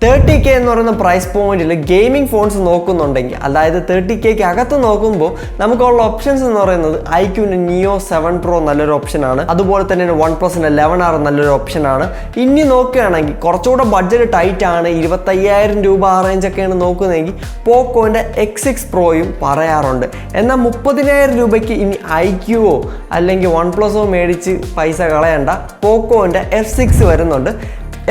30K എന്ന് പറയുന്ന price പോയിന്റിൽ ഗെയിമിംഗ് ഫോൺസ് നോക്കുന്നുണ്ടെങ്കിൽ, അതായത് 30Kക്ക് അകത്ത് നോക്കുമ്പോൾ നമുക്കുള്ള ഓപ്ഷൻസ് എന്ന് പറയുന്നത് ഐക്യുവിൻ്റെ നിയോ 7 Pro നല്ലൊരു ഓപ്ഷനാണ്. അതുപോലെ തന്നെ OnePlusന്റെ 11R നല്ലൊരു ഓപ്ഷനാണ്. ഇനി നോക്കുകയാണെങ്കിൽ കുറച്ചുകൂടെ ബഡ്ജറ്റ് ടൈറ്റ് ആണ്, 25,000 രൂപ ആ റേഞ്ചൊക്കെയാണ് നോക്കുന്നതെങ്കിൽ പോക്കോൻ്റെ X6 Proയും പറയാറുണ്ട്. എന്നാൽ 30,000 രൂപയ്ക്ക് ഇനി ഐക്യുവോ അല്ലെങ്കിൽ OnePlusോ മേടിച്ച് പൈസ കളയണ്ട, പോക്കോൻ്റെ F6 വരുന്നുണ്ട്.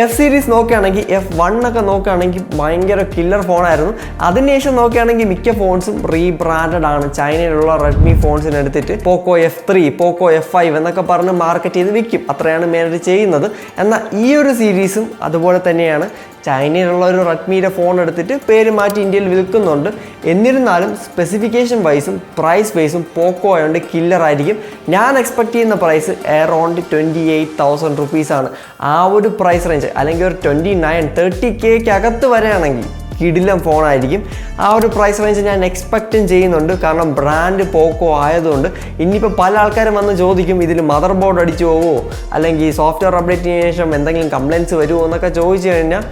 F സീരീസ് നോക്കുകയാണെങ്കിൽ F1 ഒക്കെ നോക്കുകയാണെങ്കിൽ ഭയങ്കര കില്ലർ ഫോണായിരുന്നു. അതിനുശേഷം നോക്കുകയാണെങ്കിൽ മിക്ക ഫോൺസും റീബ്രാൻഡഡ് ആണ്. ചൈനയിലുള്ള റെഡ്മി ഫോൺസിന് എടുത്തിട്ട് പോക്കോ F3, പോക്കോ F5 എന്നൊക്കെ പറഞ്ഞ് മാർക്കറ്റ് ചെയ്ത് വിൽക്കും. അത്രയാണ് മെയിനായിട്ട് ചെയ്യുന്നത്. എന്നാൽ ഈ ഒരു സീരീസും അതുപോലെ തന്നെയാണ്. ചൈനയിലുള്ള ഒരു റെഡ്മിയുടെ ഫോൺ എടുത്തിട്ട് പേര് മാറ്റി ഇന്ത്യയിൽ വിൽക്കുന്നുണ്ട്. എന്നിരുന്നാലും സ്പെസിഫിക്കേഷൻ വൈസും പ്രൈസ് വൈസും പോക്കോ ആയതുകൊണ്ട് കില്ലറായിരിക്കും. ഞാൻ എക്സ്പെക്ട് ചെയ്യുന്ന പ്രൈസ് അറൗണ്ട് 28,000 റുപ്പീസാണ്. ആ ഒരു പ്രൈസ് റേഞ്ച്, അല്ലെങ്കിൽ ഒരു 29-30Kക്ക് അകത്ത് വരികയാണെങ്കിൽ കിടിലം ഫോണായിരിക്കും. ആ ഒരു പ്രൈസ് റേഞ്ച് ഞാൻ എക്സ്പെക്റ്റും ചെയ്യുന്നുണ്ട്. കാരണം ബ്രാൻഡ് പോക്കോ ആയതുകൊണ്ട്. ഇനിയിപ്പോൾ പല ആൾക്കാരും വന്ന് ചോദിക്കും, ഇതിൽ മദർ ബോർഡ് അടിച്ചു പോവോ അല്ലെങ്കിൽ സോഫ്റ്റ്വെയർ അപ്ഡേറ്റിന് ശേഷം എന്തെങ്കിലും കംപ്ലയിൻറ്റ്സ് വരുമോ എന്നൊക്കെ ചോദിച്ചു കഴിഞ്ഞാൽ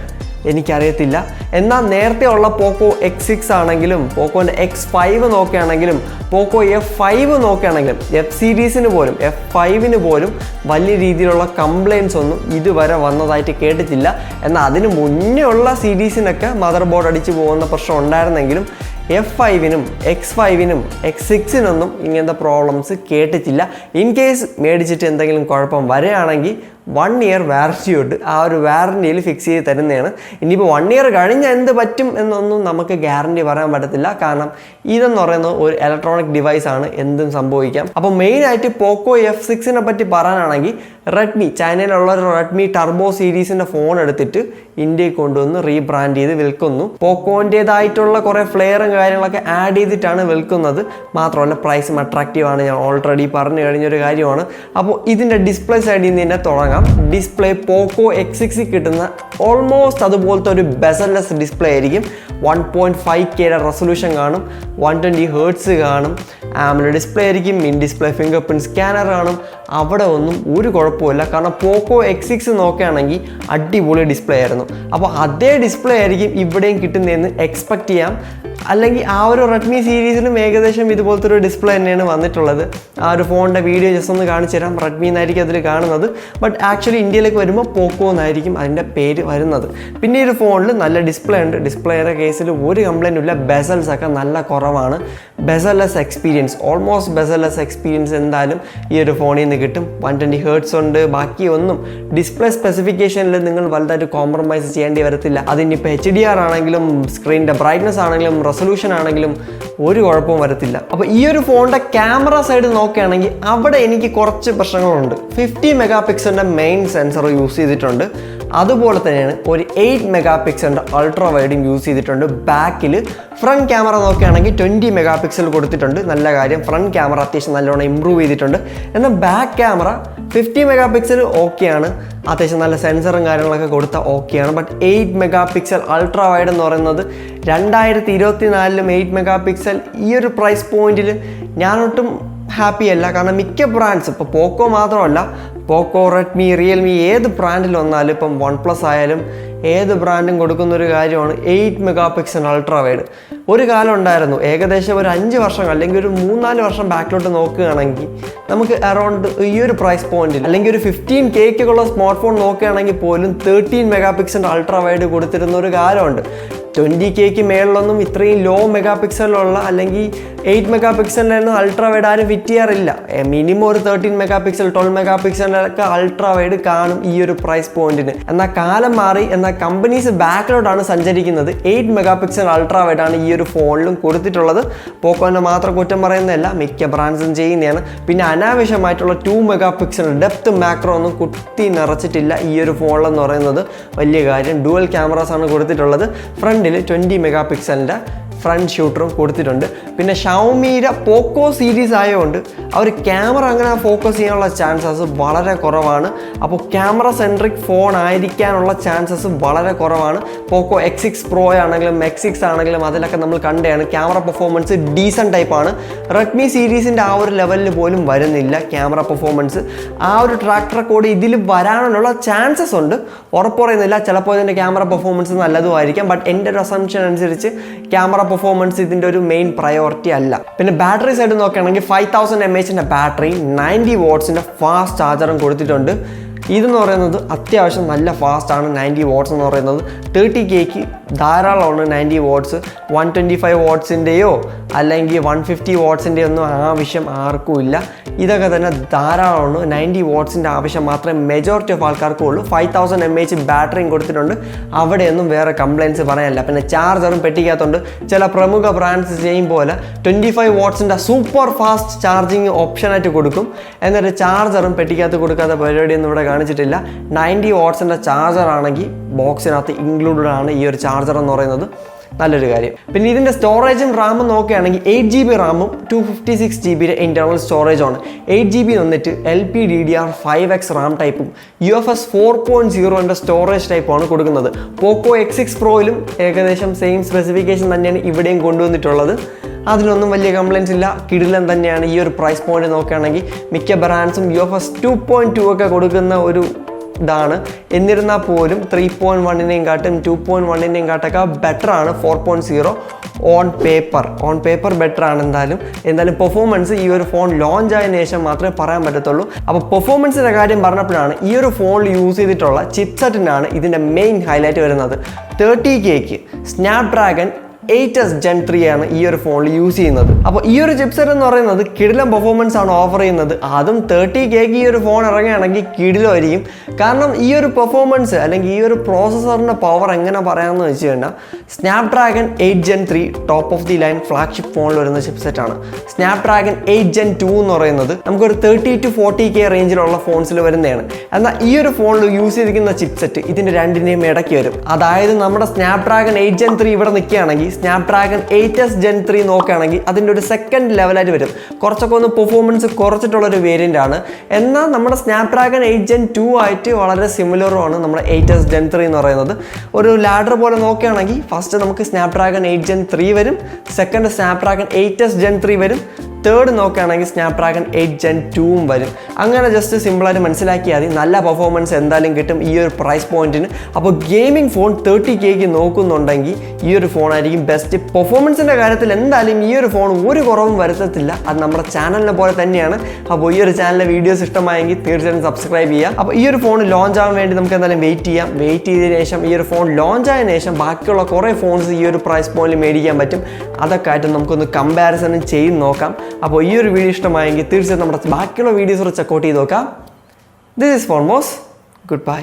എനിക്കറിയത്തില്ല. എന്നാൽ നേരത്തെ ഉള്ള പോക്കോ X6 ആണെങ്കിലും പോക്കോൻ്റെ X5 നോക്കുകയാണെങ്കിലും പോക്കോ F5 നോക്കുകയാണെങ്കിലും F സീരീസിന് പോലും F5ന് പോലും വലിയ രീതിയിലുള്ള കംപ്ലയിൻറ്റ്സ് ഒന്നും ഇതുവരെ വന്നതായിട്ട് കേട്ടിട്ടില്ല. എന്നാൽ അതിന് മുന്നേ ഉള്ള സീരീസിനൊക്കെ മദർ ബോർഡ് അടിച്ചു പോകുന്ന പ്രശ്നം ഉണ്ടായിരുന്നെങ്കിലും F5നും X5നും X6നൊന്നും ഇങ്ങനത്തെ പ്രോബ്ലംസ് കേട്ടിട്ടില്ല. ഇൻ കേസ് മേടിച്ചിട്ട് എന്തെങ്കിലും കുഴപ്പം വരികയാണെങ്കിൽ 1 ഇയർ വാറൻറ്റി ഉണ്ട്. ആ ഒരു വാറൻറ്റിയിൽ ഫിക്സ് ചെയ്ത് തരുന്നതാണ്. ഇനിയിപ്പോൾ 1 ഇയർ കഴിഞ്ഞാൽ എന്ത് പറ്റും എന്നൊന്നും നമുക്ക് ഗ്യാരണ്ടി പറയാൻ പറ്റത്തില്ല. കാരണം ഇതെന്ന് പറയുന്നത് ഒരു ഇലക്ട്രോണിക് ഡിവൈസ് ആണ്, എന്തും സംഭവിക്കാം. അപ്പോൾ മെയിനായിട്ട് പോക്കോ F6നെ പറ്റി പറയാനാണെങ്കിൽ റെഡ്മി, ചൈനയിലുള്ള ഒരു റെഡ്മി ടർബോ സീരീസിൻ്റെ ഫോൺ എടുത്തിട്ട് ഇന്ത്യയിൽ കൊണ്ടുവന്ന് റീബ്രാൻഡ് ചെയ്ത് വിൽക്കുന്നു. പോക്കോൻ്റേതായിട്ടുള്ള കുറേ ഫ്ലെയറും കാര്യങ്ങളൊക്കെ ആഡ് ചെയ്തിട്ടാണ് വിൽക്കുന്നത്. മാത്രമല്ല പ്രൈസും അട്രാക്റ്റീവ് ആണ്. ഞാൻ ഓൾറെഡി പറഞ്ഞു കഴിഞ്ഞൊരു കാര്യമാണ്. അപ്പോൾ ഇതിൻ്റെ ഡിസ്പ്ലേ സൈഡിൽ നിന്ന് തന്നെ തുടങ്ങാം. ഡിസ്പ്ലേ പോക്കോ X6 കിട്ടുന്ന ഓൾമോസ്റ്റ് അതുപോലത്തെ ഒരു ബെസൽലെസ് ഡിസ്പ്ലേ ആയിരിക്കും. 1.5Kയുടെ റെസൊല്യൂഷൻ കാണും, 120 Hz കാണും, AMOLED ഡിസ്പ്ലേ ആയിരിക്കും, in display finger print scanner കാണും. അവിടെ ഒന്നും ഒരു കുഴപ്പമില്ല. കാരണം പോക്കോ X6 നോക്കുകയാണെങ്കിൽ അടിപൊളി ഡിസ്പ്ലേ ആയിരുന്നു. അപ്പോൾ അതേ ഡിസ്പ്ലേ ആയിരിക്കും ഇവിടെയും കിട്ടുന്നതെന്ന് എക്സ്പെക്റ്റ് ചെയ്യാം. അല്ലെങ്കിൽ ആ ഒരു റെഡ്മി സീരീസിലും ഏകദേശം ഇതുപോലത്തെ ഒരു ഡിസ്പ്ലേ തന്നെയാണ് വന്നിട്ടുള്ളത്. ആ ഒരു ഫോണിൻ്റെ വീഡിയോ ജസ്റ്റ് ഒന്ന് കാണിച്ചു തരാം. റെഡ്മി എന്നായിരിക്കും അതിൽ കാണുന്നത്, ബട്ട് ആക്ച്വലി ഇന്ത്യയിലേക്ക് വരുമ്പോൾ പോക്കോ എന്നായിരിക്കും അതിൻ്റെ പേര് വരുന്നത്. പിന്നെ ഈ ഒരു ഫോണിൽ നല്ല ഡിസ്പ്ലേ ഉണ്ട്. ഡിസ്പ്ലേയുടെ കേസിൽ ഒരു കംപ്ലൈൻറ്റും ഇല്ല. ബെസൽസ് ഒക്കെ നല്ല കുറവാണ്. Bezel-less experience, almost bezel-less experience എന്തായാലും ഈ ഒരു ഫോണിൽ നിന്ന് കിട്ടും. 120 Hz ഉണ്ട്. ബാക്കി ഒന്നും ഡിസ്പ്ലേ സ്പെസിഫിക്കേഷനിൽ നിങ്ങൾ വലുതായിട്ട് കോംപ്രമൈസ് ചെയ്യേണ്ടി വരത്തില്ല. അതിനിപ്പോൾ HDR ആണെങ്കിലും സ്ക്രീനിൻ്റെ ബ്രൈറ്റ്നസ് ആണെങ്കിലും റെസൊല്യൂഷൻ ആണെങ്കിലും ഒരു കുഴപ്പവും വരത്തില്ല. അപ്പോൾ ഈ ഒരു ഫോണിൻ്റെ ക്യാമറ സൈഡ് നോക്കുകയാണെങ്കിൽ അവിടെ എനിക്ക് കുറച്ച് പ്രശ്നങ്ങളുണ്ട്. 50 മെഗാ മെയിൻ സെൻസർ യൂസ് ചെയ്തിട്ടുണ്ട്. അതുപോലെ തന്നെയാണ് ഒരു 8 മെഗാ അൾട്രാ വൈഡും യൂസ് ചെയ്തിട്ടുണ്ട്. ബാക്കിൽ ഫ്രണ്ട് ക്യാമറ നോക്കുകയാണെങ്കിൽ 20 മെഗാ കൊടുത്തിട്ടുണ്ട്. നല്ല കാര്യം, ഫ്രണ്ട് ക്യാമറ അത്യാവശ്യം നല്ലോണം ഇമ്പ്രൂവ് ചെയ്തിട്ടുണ്ട്. എന്നാൽ ബാക്ക് ക്യാമറ 50 മെഗാ ഓക്കെയാണ്, അത്യാവശ്യം നല്ല സെൻസറും കാര്യങ്ങളൊക്കെ കൊടുത്താൽ ഓക്കെയാണ്. ബട്ട് 8 മെഗാ അൾട്രാ വൈഡ് എന്ന് പറയുന്നത് 2024 8 മെഗാ ഈ ഒരു പ്രൈസ് പോയിന്റിൽ ഞാനൊട്ടും ഹാപ്പി അല്ല. കാരണം മിക്ക ബ്രാൻഡ്സ്, ഇപ്പോൾ പോക്കോ മാത്രമല്ല, പോക്കോ, റെഡ്മി, റിയൽമി ഏത് ബ്രാൻഡിൽ വന്നാലും, ഇപ്പം OnePlus ആയാലും ഏത് ബ്രാൻഡും കൊടുക്കുന്നൊരു കാര്യമാണ് 8 മെഗാ അൾട്രാ വൈഡ്. ഒരു കാലം ഉണ്ടായിരുന്നു, ഏകദേശം ഒരു 5 വർഷം അല്ലെങ്കിൽ ഒരു 3-4 വർഷം ബാക്കിലോട്ട് നോക്കുകയാണെങ്കിൽ നമുക്ക് അറൗണ്ട് ഈ ഒരു പ്രൈസ് പോയിന്റിൽ അല്ലെങ്കിൽ ഒരു 15Kക്കുള്ള സ്മാർട്ട് ഫോൺ നോക്കുകയാണെങ്കിൽ പോലും 13 മെഗാ അൾട്രാ വൈഡ് കൊടുത്തിരുന്ന ഒരു കാലമുണ്ട്. 20Kക്ക് മേളിലൊന്നും ഇത്രയും ലോ മെഗാ പിക്സലുള്ള അല്ലെങ്കിൽ 8 മെഗാ അൾട്രാ വൈഡ് ആരും ഫിറ്റ് ചെയ്യാറില്ല. മിനിമം ഒരു 13 മെഗാ 12 മെഗാ അൾട്രാ വൈഡ് കാണും ഈ ഒരു പ്രൈസ് പോയിന്റിന്. എന്നാൽ കാലം മാറി. എന്നാൽ കമ്പനീസ് ബാക്കിലോട്ടാണ് സഞ്ചരിക്കുന്നത്. 8 മെഗാ അൾട്രാ വൈഡാണ് ഈ ഒരു ഫോണിലും കൊടുത്തിട്ടുള്ളത്. പോക്കോനെ മാത്രം കുറ്റം പറയുന്നതല്ല, മിക്ക ബ്രാൻഡ്സും ചെയ്യുന്നതാണ്. പിന്നെ അനാവശ്യമായിട്ടുള്ള 2 മെഗാ ഡെപ്ത് മാക്രോ ഒന്നും കുത്തി നിറച്ചിട്ടില്ല ഈ ഒരു ഫോണിലെന്ന് പറയുന്നത് വലിയ കാര്യം. ഡുവൽ ക്യാമറാസ് ആണ് കൊടുത്തിട്ടുള്ളത്. ഫ്രണ്ടിൽ 20 മെഗാ ഫ്രണ്ട് ഷൂട്ടറും കൊടുത്തിട്ടുണ്ട്. പിന്നെ ഷവോമിയുടെ പോക്കോ സീരീസ് ആയതുകൊണ്ട് അവർ ക്യാമറ അങ്ങനെ ഫോക്കസ് ചെയ്യാനുള്ള ചാൻസസ് വളരെ കുറവാണ്. അപ്പോൾ ക്യാമറ സെൻട്രിക് ഫോൺ ആയിരിക്കാനുള്ള ചാൻസസ് വളരെ കുറവാണ്. പോക്കോ X6 Pro ആണെങ്കിലും X6 ആണെങ്കിലും അതിലൊക്കെ നമ്മൾ കണ്ടതാണ് ക്യാമറ പെർഫോമൻസ് ഡീസൻറ്റ് ടൈപ്പാണ്. റെഡ്മി സീരീസിൻ്റെ ആ ഒരു ലെവലിൽ പോലും വരുന്നില്ല ക്യാമറ പെർഫോമൻസ്. ആ ഒരു ട്രാക്ക് റെക്കോർഡ് ഇതിൽ വരാനുള്ള ചാൻസസ് ഉണ്ട്, ഉറപ്പ് പറയുന്നില്ല. ചിലപ്പോൾ ഇതിൻ്റെ ക്യാമറ പെർഫോമൻസ് നല്ലതുമായിരിക്കാം. ബട്ട് എൻ്റെ ഒരു അസംപ്ഷൻ അനുസരിച്ച് ക്യാമറ പെർഫോമൻസ് ഇതിൻ്റെ ഒരു മെയിൻ പ്രയോറിറ്റി അല്ല. പിന്നെ ബാറ്ററി സൈഡ് നോക്കുകയാണെങ്കിൽ 5000 mAh ബാറ്ററി 90 wattsൻ്റെ ഫാസ്റ്റ് ചാർജറും കൊടുത്തിട്ടുണ്ട്. ഇതെന്ന് പറയുന്നത് അത്യാവശ്യം നല്ല ഫാസ്റ്റാണ്. 90 watts എന്ന് പറയുന്നത് 30Kക്ക് ധാരാളമാണ്. 90 watts 125 wattsൻ്റെയോ അല്ലെങ്കിൽ 150 wattsൻ്റെയോ ഒന്നും ആവശ്യം ആർക്കും ഇല്ല. ഇതൊക്കെ തന്നെ ധാരാളമാണ്. 90 wattsൻ്റെ ആവശ്യം മാത്രമേ മെജോറിറ്റി ഓഫ് ആൾക്കാർക്കും ഉള്ളൂ. 5000 mAh ബാറ്ററിയും കൊടുത്തിട്ടുണ്ട്, അവിടെയൊന്നും വേറെ കംപ്ലയിൻസ് പറയാനില്ല. പിന്നെ ചാർജറും പെട്ടിക്കകത്തുണ്ട്. ചില പ്രമുഖ ബ്രാൻഡ്സ് ചെയ്യും പോലെ 25 wattsൻ്റെ സൂപ്പർ ഫാസ്റ്റ് ചാർജിങ് ഓപ്ഷനായിട്ട് കൊടുക്കും. എന്നിട്ട് ചാർജറും പെട്ടിക്കകത്ത് കൊടുക്കാത്ത പരിപാടിയൊന്നും ഇവിടെ കാണിച്ചിട്ടില്ല. 90 wattsൻ്റെ ചാർജർ ആണെങ്കിൽ ബോക്സിനകത്ത് ഇൻക്ലൂഡഡ് ആണ് ഈ ഒരു ചാർജർ എന്ന് പറയുന്നത്, നല്ലൊരു കാര്യം. പിന്നെ ഇതിൻ്റെ സ്റ്റോറേജും റാമും നോക്കുകയാണെങ്കിൽ 8GB റാമും 256GB ഇൻറ്റർണൽ സ്റ്റോറേജാണ്. 8GB വന്നിട്ട് LPDDR5X റാം ടൈപ്പും UFS 4.0 സ്റ്റോറേജ് ടൈപ്പാണ് കൊടുക്കുന്നത്. പോക്കോ X6 Proയിലും ഏകദേശം സെയിം സ്പെസിഫിക്കേഷൻ തന്നെയാണ് ഇവിടെയും കൊണ്ടുവന്നിട്ടുള്ളത്. അതിലൊന്നും വലിയ കംപ്ലയിൻസ് ഇല്ല, കിടിലൻ തന്നെയാണ്. ഈ ഒരു പ്രൈസ് പോയിന്റ് നോക്കുകയാണെങ്കിൽ മിക്ക ബ്രാൻഡ്സും UFS 2.2 ഒക്കെ കൊടുക്കുന്ന ഒരു ഇതാണ്. എന്നിരുന്നാൽ പോലും 3.1-നെയും കാട്ടും 2.1-നെയും കാട്ടൊക്കെ ബെറ്ററാണ് 4.0 ഓൺ പേപ്പർ ബെറ്റർ ആണ്. എന്തായാലും പെർഫോമൻസ് ഈ ഒരു ഫോൺ ലോഞ്ച് ആയതിനു ശേഷം മാത്രമേ പറയാൻ പറ്റത്തുള്ളൂ. അപ്പോൾ പെർഫോമൻസിൻ്റെ കാര്യം പറഞ്ഞപ്പോഴാണ് ഈ ഒരു ഫോണിൽ യൂസ് ചെയ്തിട്ടുള്ള ചിപ്സെറ്റിനാണ് ഇതിൻ്റെ മെയിൻ ഹൈലൈറ്റ് വരുന്നത്. 30Kക്ക് സ്നാപ്ഡ്രാഗൺ 8S Gen 3 ആണ് ഈ ഒരു ഫോണിൽ യൂസ് ചെയ്യുന്നത്. അപ്പോൾ ഈ ഒരു ചിപ്സെറ്റ് എന്ന് പറയുന്നത് കിടിലം പെർഫോമൻസ് ആണ് ഓഫർ ചെയ്യുന്നത്. അതും 30Kക്ക് ഈ ഒരു ഫോൺ ഇറങ്ങുകയാണെങ്കിൽ കിടിലമായിരിക്കും. കാരണം ഈ ഒരു പെർഫോമൻസ് അല്ലെങ്കിൽ ഈ ഒരു പ്രോസസ്സറിൻ്റെ പവർ എങ്ങനെ പറയാമെന്ന് വെച്ച് കഴിഞ്ഞാൽ Snapdragon 8 Gen 3 top of the line flagship ഫോണിൽ വരുന്ന ചിപ്സെറ്റാണ്. സ്നാപ്ഡ്രാഗൺ 8 Gen 2 എന്ന് പറയുന്നത് നമുക്കൊരു 30 to 40K റേഞ്ചിലുള്ള ഫോൺസിൽ വരുന്നതാണ്. എന്നാൽ ഈ ഒരു ഫോണിൽ യൂസ് ചെയ്തിരിക്കുന്ന ചിപ്സെറ്റ് ഇതിൻ്റെ രണ്ടിനെയും ഇടയ്ക്ക് വരും. അതായത് നമ്മുടെ സ്നാപ്ഡ്രാഗൺ 8 Gen 3 ഇവിടെ നിൽക്കുകയാണെങ്കിൽ സ്നാപ്ഡ്രാഗൺ 8S Gen 3 നോക്കുകയാണെങ്കിൽ അതിൻ്റെ ഒരു സെക്കൻഡ് ലെവലായിട്ട് വരും. കുറച്ചൊക്കെ ഒന്ന് പെർഫോമൻസ് കുറച്ചിട്ടുള്ളൊരു വേരിയൻ്റ് ആണ്. എന്നാൽ നമ്മുടെ സ്നാപ്ഡ്രാഗൺ 8 Gen 2 ആയിട്ട് വളരെ സിമിലറുമാണ് നമ്മുടെ 8S Gen 3 എന്ന് പറയുന്നത്. ഒരു ലാഡർ പോലെ നോക്കുകയാണെങ്കിൽ ഫസ്റ്റ് നമുക്ക് സ്നാപ്ഡ്രാഗൺ 8 Gen 3 വരും, സെക്കൻഡ് സ്നാപ്ഡ്രാഗൺ 8S Gen 3 വരും, തേർഡ് നോക്കുകയാണെങ്കിൽ സ്നാപ്ഡ്രാഗൺ 8 Gen 2 വരും. അങ്ങനെ ജസ്റ്റ് സിമ്പിളായിട്ട് മനസ്സിലാക്കിയാൽ മതി. നല്ല പെർഫോമൻസ് എന്തായാലും കിട്ടും ഈ ഒരു പ്രൈസ് പോയിന്റിന്. അപ്പോൾ ഗെയിമിംഗ് ഫോൺ 30Kക്ക് നോക്കുന്നുണ്ടെങ്കിൽ ഈ ഒരു ഫോണായിരിക്കും ബെസ്റ്റ്. പെർഫോമൻസിൻ്റെ കാര്യത്തിൽ എന്തായാലും ഈ ഒരു ഫോൺ ഒരു കുറവും വരുത്തത്തില്ല. അത് നമ്മുടെ ചാനലിനെ പോലെ തന്നെയാണ്. അപ്പോൾ ഈ ഒരു ചാനലിലെ വീഡിയോസ് ഇഷ്ടമായെങ്കിൽ തീർച്ചയായും സബ്സ്ക്രൈബ് ചെയ്യുക. അപ്പോൾ ഈ ഒരു ഫോൺ ലോഞ്ച് ആവാൻ വേണ്ടി നമുക്ക് എന്തായാലും വെയിറ്റ് ചെയ്യാം. വെയിറ്റ് ചെയ്തതിനു ശേഷം ഈ ഒരു ഫോൺ ലോഞ്ച് ആയതിനു ശേഷം ബാക്കിയുള്ള കുറേ ഫോൺസ് ഈ ഒരു പ്രൈസ് പോയിന്റിൽ മേടിക്കാൻ പറ്റും. അതൊക്കെ ആയിട്ട് നമുക്കൊന്ന് കമ്പാരിസൺ ചെയ്ത് നോക്കാം. അപ്പോൾ ഈ ഒരു വീഡിയോ ഇഷ്ടമായെങ്കിൽ തീർച്ചയായും നമ്മുടെ ബാക്കിയുള്ള വീഡിയോസ് ചെക്കൗട്ട് ചെയ്ത് നോക്കാം. This is Formos. Good bye.